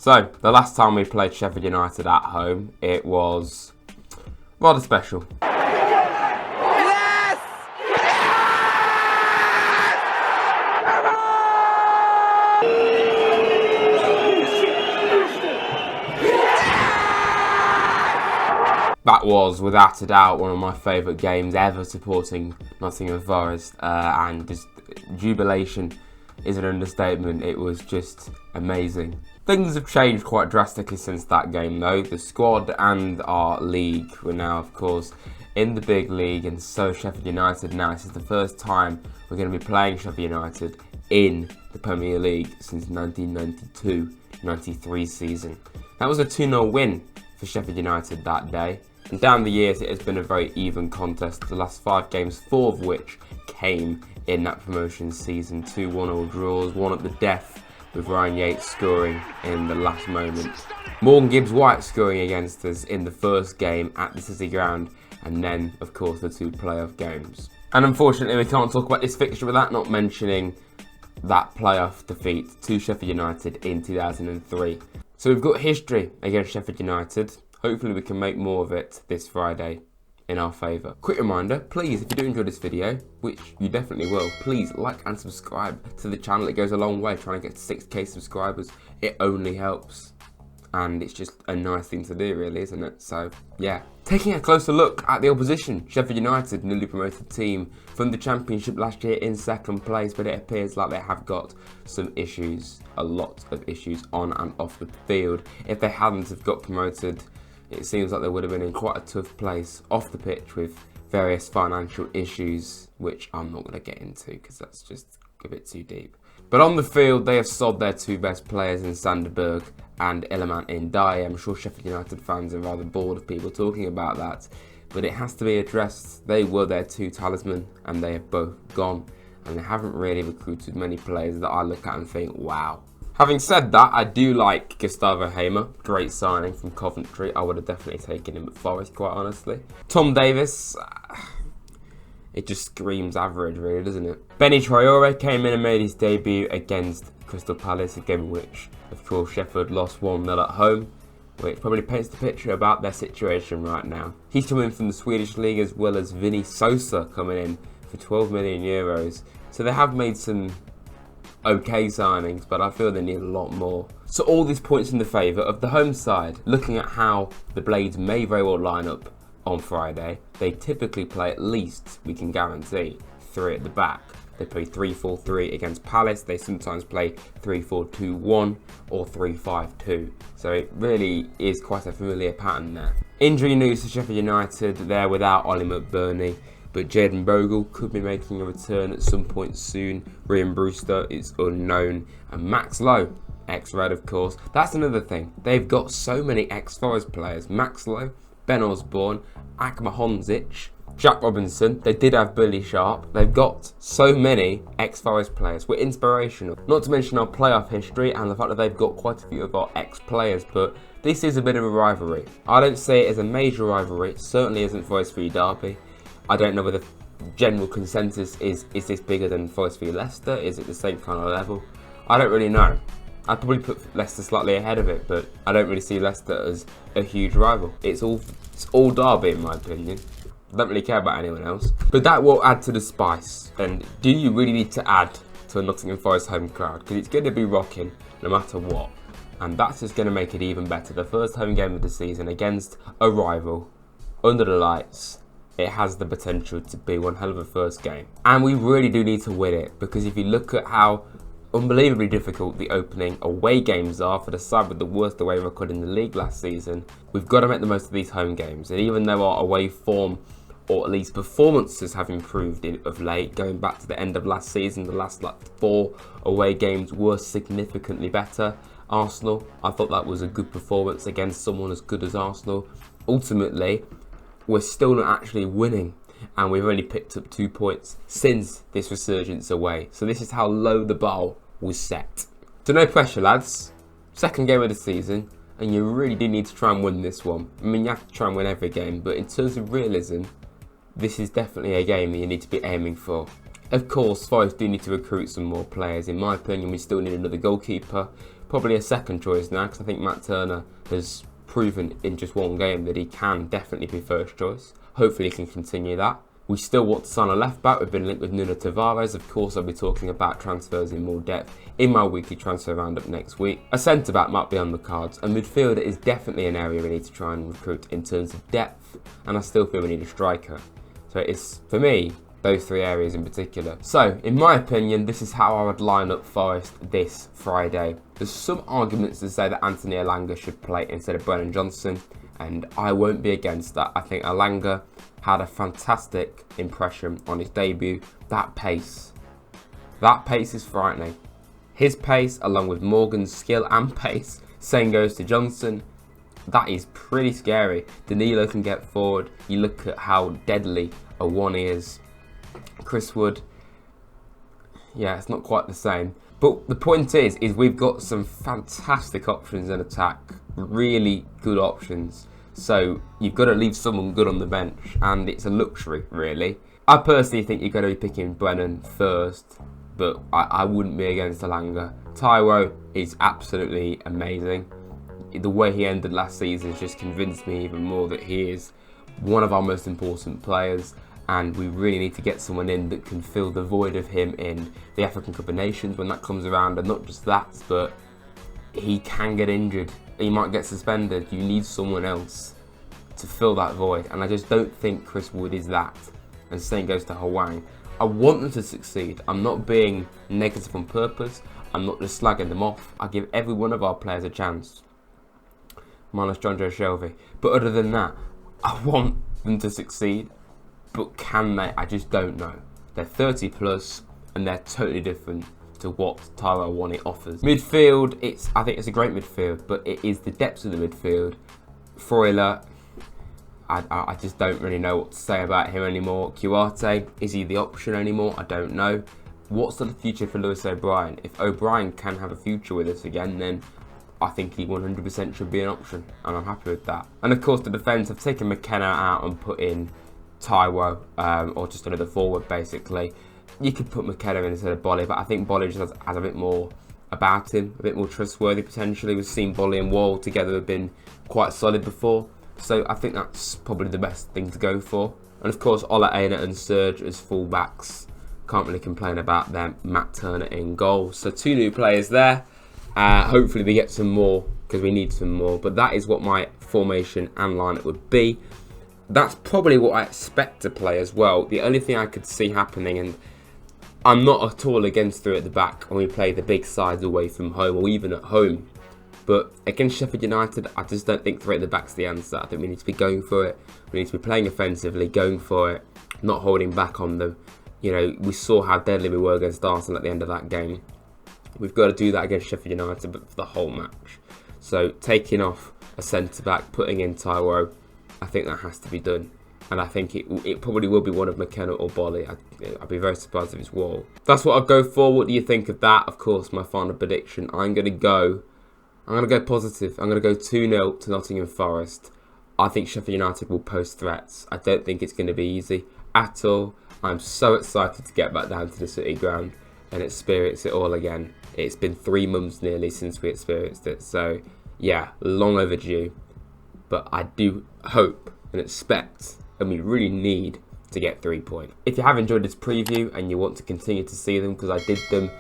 So, the last time we played Sheffield United at home, it was rather special. Yes! That was, without a doubt, one of my favourite games ever supporting Nottingham Forest, and just jubilation is an understatement. It was just amazing. Things have changed quite drastically since that game though. The squad and our league were now, of course, in the big league, and so Sheffield United now. This is the first time we're going to be playing Sheffield United in the Premier League since 1992-93 season. That was a 2-0 win for Sheffield United that day. And down the years, it has been a very even contest. The last 5 games, 4 of which came in that promotion season. 2 1-all draws, one at the death with Ryan Yates scoring in the last moment. Morgan Gibbs-White scoring against us in the first game at the City Ground, and then, of course, the 2 playoff games. And unfortunately, we can't talk about this fixture without not mentioning that playoff defeat to Sheffield United in 2003. So we've got history against Sheffield United. Hopefully we can make more of it this Friday in our favour. Quick reminder, please, if you do enjoy this video, which you definitely will, please like and subscribe to the channel. It goes a long way trying to get to 6k subscribers. It only helps. And it's just a nice thing to do, really, isn't it? So, yeah. Taking a closer look at the opposition, Sheffield United, newly promoted team from the Championship last year in 2nd place, but it appears like they have got some issues, a lot of issues on and off the field. If they hadn't have got promoted, it seems like they would have been in quite a tough place off the pitch with various financial issues, which I'm not going to get into because that's just a bit too deep. But on the field, they have sold their 2 best players in Sanderberg and Iliman Ndiaye. I'm sure Sheffield United fans are rather bored of people talking about that, but it has to be addressed. They were their 2 talisman and they have both gone, and they haven't really recruited many players that I look at and think, wow. Having said that, I do like Gustavo Hamer, great signing from Coventry. I would have definitely taken him at Forest, quite honestly. Tom Davis, it just screams average, really, doesn't it? Benny Traore came in and made his debut against Crystal Palace, a game in which, of course, Sheffield lost 1-0 at home, which probably paints the picture about their situation right now. He's coming from the Swedish league, as well as Vinny Sosa coming in for 12 million euros. So they have made some okay signings, but I feel they need a lot more. So all this points in the favour of the home side. Looking at how the Blades may very well line up on Friday, they typically play at least, we can guarantee, 3 at the back. They play 3-4-3 against Palace. They sometimes play 3-4-2-1 or 3-5-2. So it really is quite a familiar pattern there. Injury news to Sheffield United. They're without Ollie McBurney, but Jayden Bogle could be making a return at some point soon. Ryan Brewster is unknown. And Max Lowe, ex-Red of course. That's another thing. They've got so many ex-Forest players. Max Lowe, Ben Osborne, Akma Honzic, Jack Robinson. They did have Billy Sharp. They've got so many ex-Forest players. We're inspirational. Not to mention our playoff history and the fact that they've got quite a few of our ex-players. But this is a bit of a rivalry. I don't see it as a major rivalry. It certainly isn't Forest v Derby. I don't know whether general consensus is this bigger than Forest v Leicester? Is it the same kind of level? I don't really know. I'd probably put Leicester slightly ahead of it, but I don't really see Leicester as a huge rival. It's all Derby in my opinion. I don't really care about anyone else. But that will add to the spice. And do you really need to add to a Nottingham Forest home crowd? Because it's going to be rocking no matter what. And that's just going to make it even better. The first home game of the season against a rival under the lights. It has the potential to be one hell of a first game. And we really do need to win it, because if you look at how unbelievably difficult the opening away games are for the side with the worst away record in the league last season, we've got to make the most of these home games. And even though our away form, or at least performances, have improved of late, going back to the end of last season, the last 4 away games were significantly better. Arsenal, I thought that was a good performance against someone as good as Arsenal. Ultimately, we're still not actually winning, and we've only picked up 2 points since this resurgence away. So this is how low the bar was set. So no pressure, lads. Second game of the season, and you really do need to try and win this one. I mean, you have to try and win every game, but in terms of realism, this is definitely a game that you need to be aiming for. Of course, Forest do need to recruit some more players. In my opinion, we still need another goalkeeper, probably a second choice now, because I think Matt Turner has proven in just one game that he can definitely be first choice. Hopefully he can continue that. We still want to sign a left back. We've been linked with Nuno Tavares. Of course, I'll be talking about transfers in more depth in my weekly transfer roundup next week. A centre back might be on the cards. A midfielder is definitely an area we need to try and recruit in terms of depth, and I still feel we need a striker. So it's, for me, those three areas in particular. So, in my opinion, this is how I would line up Forest this Friday. There's some arguments to say that Anthony Elanga should play instead of Brennan Johnson, and I won't be against that. I think Elanga had a fantastic impression on his debut. That pace is frightening. His pace, along with Morgan's skill and pace, same goes to Johnson. That is pretty scary. Danilo can get forward. You look at how deadly a one is. Chris Wood, yeah, it's not quite the same. But the point is we've got some fantastic options in attack. Really good options. So you've got to leave someone good on the bench, and it's a luxury, really. I personally think you've got to be picking Brennan first, but I wouldn't be against Elanga. Taiwo is absolutely amazing. The way he ended last season has just convinced me even more that he is one of our most important players, and we really need to get someone in that can fill the void of him in the African Cup of Nations when that comes around. And not just that, but he can get injured. He might get suspended. You need someone else to fill that void, and I just don't think Chris Wood is that. And same goes to Hwang. I want them to succeed. I'm not being negative on purpose. I'm not just slagging them off. I give every one of our players a chance, minus John Joe Shelby. But other than that, I want them to succeed. But can they? I just don't know. They're 30 plus, and they're totally different to what Tyler Wani offers. Midfield, I think it's a great midfield, but it is the depths of the midfield. Freuler, I just don't really know what to say about him anymore. Kuarte, is he the option anymore? I don't know. What's the future for Lewis O'Brien? If O'Brien can have a future with us again, then I think he 100% should be an option, and I'm happy with that. And of course, the defence, I've taken McKenna out and put in Taiwo, or just another forward, basically. You could put McKenna in instead of Bolly, but I think Bolly just has a bit more about him, a bit more trustworthy potentially. We've seen Bolly and Wall together have been quite solid before, so I think that's probably the best thing to go for. And of course, Ola Aina and Serge as full-backs. Can't really complain about them. Matt Turner in goal. So 2 new players there. Hopefully we get some more, because we need some more. But that is what my formation and lineup would be. That's probably what I expect to play as well. The only thing I could see happening, and I'm not at all against 3 at the back when we play the big sides away from home or even at home. But against Sheffield United, I just don't think 3 at the back's the answer. I think we need to be going for it. We need to be playing offensively, going for it, not holding back on them. You know, we saw how deadly we were against Arsenal at the end of that game. We've got to do that against Sheffield United, but for the whole match. So taking off a centre-back, putting in Taiwo, I think that has to be done. And I think it probably will be one of McKenna or Bolly. I'd be very surprised if it's Wall. That's what I'd go for. What do you think of that? Of course, my final prediction. I'm going to go positive. I'm going to go 2-0 to Nottingham Forest. I think Sheffield United will post threats. I don't think it's going to be easy at all. I'm so excited to get back down to the City ground and experience it all again. It's been 3 months nearly since we experienced it. So, yeah, long overdue. But I do hope and expect, and we really need to get 3 points. If you have enjoyed this preview and you want to continue to see them, because I did them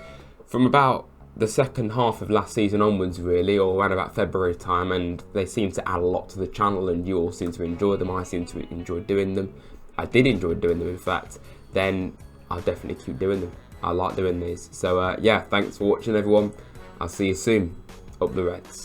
from about the second half of last season onwards, really, or around about February time, and they seem to add a lot to the channel, and you all seem to enjoy them. I seem to enjoy doing them. I did enjoy doing them, in fact. Then I'll definitely keep doing them. I like doing these. So yeah, thanks for watching, everyone. I'll see you soon. Up the Reds.